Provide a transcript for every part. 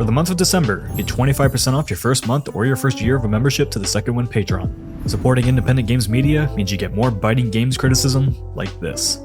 For the month of December, get 25% off your first month or your first year of a membership to the Second Wind Patreon. Supporting independent games media means you get more biting games criticism like this.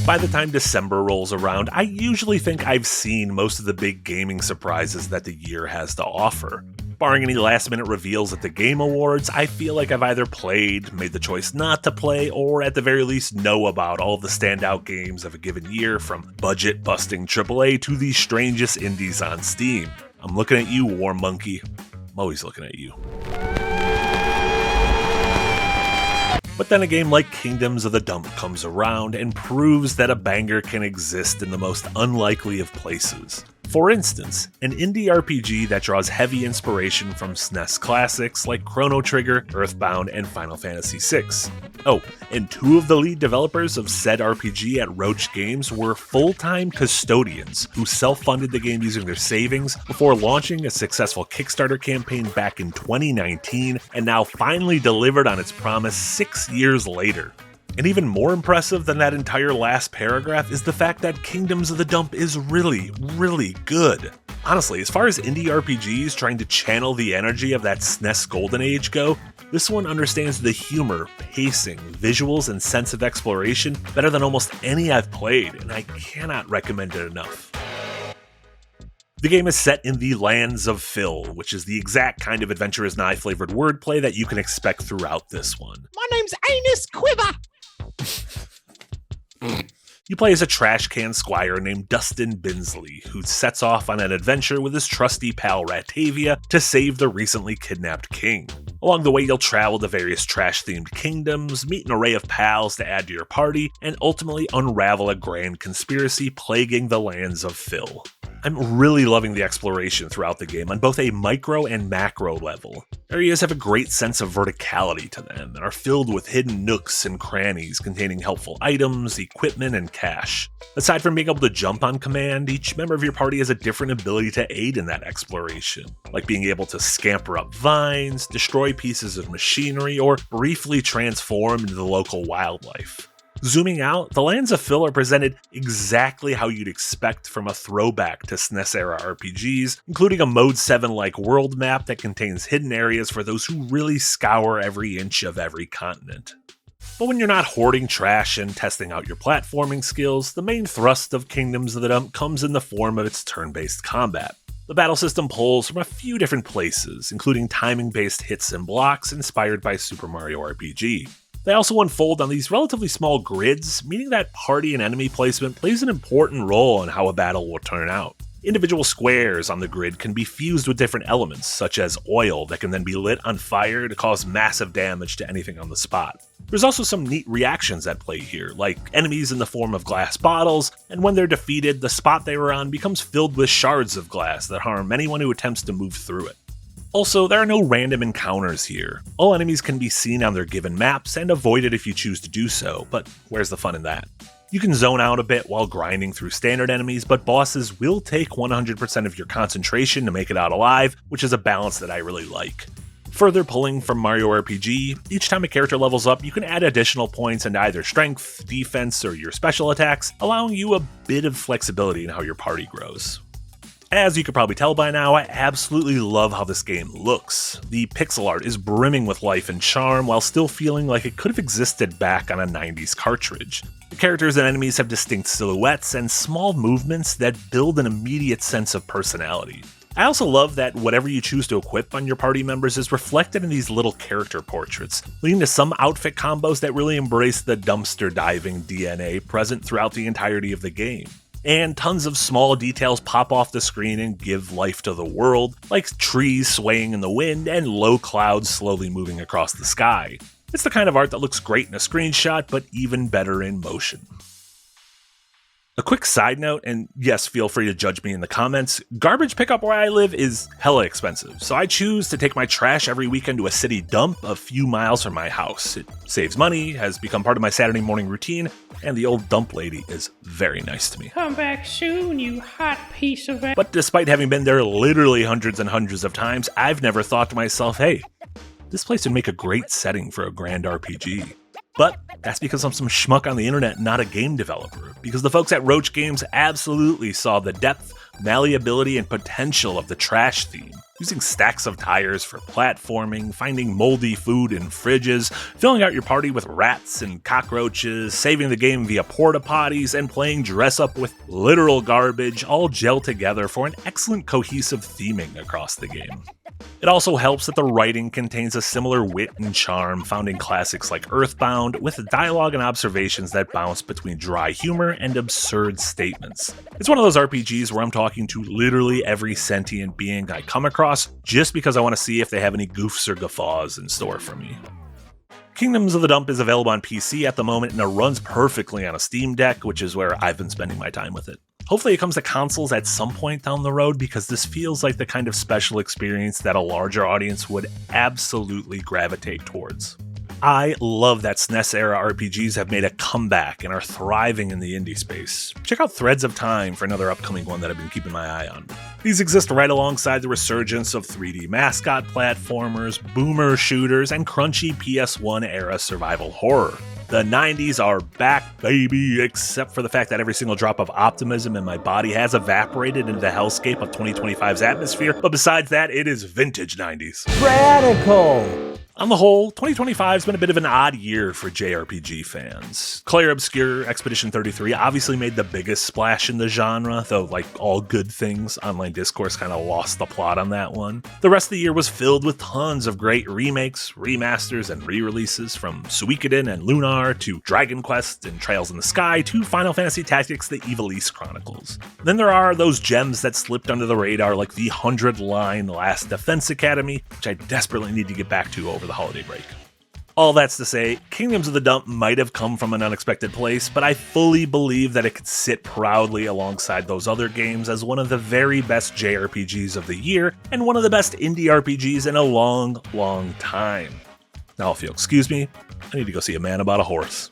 By the time December rolls around, I usually think I've seen most of the big gaming surprises that the year has to offer. Barring any last-minute reveals at the Game Awards, I feel like I've either played, made the choice not to play, or at the very least know about all the standout games of a given year, from budget-busting AAA to the strangest indies on Steam. I'm looking at you, War Monkey. I'm always looking at you. But then a game like Kingdoms of the Dump comes around and proves that a banger can exist in the most unlikely of places. For instance, an indie RPG that draws heavy inspiration from SNES classics like Chrono Trigger, EarthBound, and Final Fantasy VI. Oh, and two of the lead developers of said RPG at Roach Games were full-time custodians who self-funded the game using their savings before launching a successful Kickstarter campaign back in 2019 and now finally delivered on its promise 6 years later. And even more impressive than that entire last paragraph is the fact that Kingdoms of the Dump is really, really good. Honestly, as far as indie RPGs trying to channel the energy of that SNES golden age go, this one understands the humor, pacing, visuals, and sense of exploration better than almost any I've played, and I cannot recommend it enough. The game is set in the Lands of Phil, which is the exact kind of adventurous nigh-flavored wordplay that you can expect throughout this one. My name's Anus Quiver! You play as a trash can squire named Dustin Binsley, who sets off on an adventure with his trusty pal Ratavia to save the recently kidnapped king. Along the way, you'll travel to various trash-themed kingdoms, meet an array of pals to add to your party, and ultimately unravel a grand conspiracy plaguing the Lands of Phil. I'm really loving the exploration throughout the game on both a micro and macro level. Areas have a great sense of verticality to them and are filled with hidden nooks and crannies containing helpful items, equipment, and cash. Aside from being able to jump on command, each member of your party has a different ability to aid in that exploration, like being able to scamper up vines, destroy pieces of machinery, or briefly transform into the local wildlife. Zooming out, the Lands of Phil are presented exactly how you'd expect from a throwback to SNES-era RPGs, including a Mode 7-like world map that contains hidden areas for those who really scour every inch of every continent. But when you're not hoarding trash and testing out your platforming skills, the main thrust of Kingdoms of the Dump comes in the form of its turn-based combat. The battle system pulls from a few different places, including timing-based hits and blocks inspired by Super Mario RPG. They also unfold on these relatively small grids, meaning that party and enemy placement plays an important role in how a battle will turn out. Individual squares on the grid can be fused with different elements, such as oil that can then be lit on fire to cause massive damage to anything on the spot. There's also some neat reactions at play here, like enemies in the form of glass bottles, and when they're defeated, the spot they were on becomes filled with shards of glass that harm anyone who attempts to move through it. Also, there are no random encounters here. All enemies can be seen on their given maps and avoided if you choose to do so, but where's the fun in that? You can zone out a bit while grinding through standard enemies, but bosses will take 100% of your concentration to make it out alive, which is a balance that I really like. Further pulling from Mario RPG, each time a character levels up, you can add additional points into either strength, defense, or your special attacks, allowing you a bit of flexibility in how your party grows. As you could probably tell by now, I absolutely love how this game looks. The pixel art is brimming with life and charm while still feeling like it could have existed back on a 90s cartridge. The characters and enemies have distinct silhouettes and small movements that build an immediate sense of personality. I also love that whatever you choose to equip on your party members is reflected in these little character portraits, leading to some outfit combos that really embrace the dumpster diving DNA present throughout the entirety of the game. And tons of small details pop off the screen and give life to the world, like trees swaying in the wind and low clouds slowly moving across the sky. It's the kind of art that looks great in a screenshot, but even better in motion. A quick side note, and yes, feel free to judge me in the comments, garbage pickup where I live is hella expensive, so I choose to take my trash every weekend to a city dump a few miles from my house. It saves money, has become part of my Saturday morning routine, and the old dump lady is very nice to me. Come back soon, you hot piece of it. But despite having been there literally hundreds and hundreds of times, I've never thought to myself, hey, this place would make a great setting for a grand RPG. But that's because I'm some schmuck on the internet, not a game developer. Because the folks at Roach Games absolutely saw the depth, malleability, and potential of the trash theme. Using stacks of tires for platforming, finding moldy food in fridges, filling out your party with rats and cockroaches, saving the game via porta potties, and playing dress up with literal garbage all gel together for an excellent cohesive theming across the game. It also helps that the writing contains a similar wit and charm found in classics like EarthBound, with dialogue and observations that bounce between dry humor and absurd statements. It's one of those RPGs where I'm talking to literally every sentient being I come across, just because I want to see if they have any goofs or guffaws in store for me. Kingdoms of the Dump is available on PC at the moment, and it runs perfectly on a Steam Deck, which is where I've been spending my time with it. Hopefully it comes to consoles at some point down the road, because this feels like the kind of special experience that a larger audience would absolutely gravitate towards. I love that SNES-era RPGs have made a comeback and are thriving in the indie space. Check out Threads of Time for another upcoming one that I've been keeping my eye on. These exist right alongside the resurgence of 3D mascot platformers, boomer shooters, and crunchy PS1-era survival horror. The 90s are back, baby, except for the fact that every single drop of optimism in my body has evaporated into the hellscape of 2025's atmosphere, but besides that, it is vintage 90s. Radical! On the whole, 2025's been a bit of an odd year for JRPG fans. Clair Obscur Expedition 33 obviously made the biggest splash in the genre, though like all good things, online discourse kind of lost the plot on that one. The rest of the year was filled with tons of great remakes, remasters, and re-releases, from Suikoden and Lunar to Dragon Quest and Trails in the Sky to Final Fantasy Tactics: The Ivalice Chronicles. Then there are those gems that slipped under the radar, like the 100-line Last Defense Academy, which I desperately need to get back to over the holiday break. All that's to say, Kingdoms of the Dump might have come from an unexpected place, but I fully believe that it could sit proudly alongside those other games as one of the very best JRPGs of the year, and one of the best indie RPGs in a long, long time. Now, if you'll excuse me, I need to go see a man about a horse.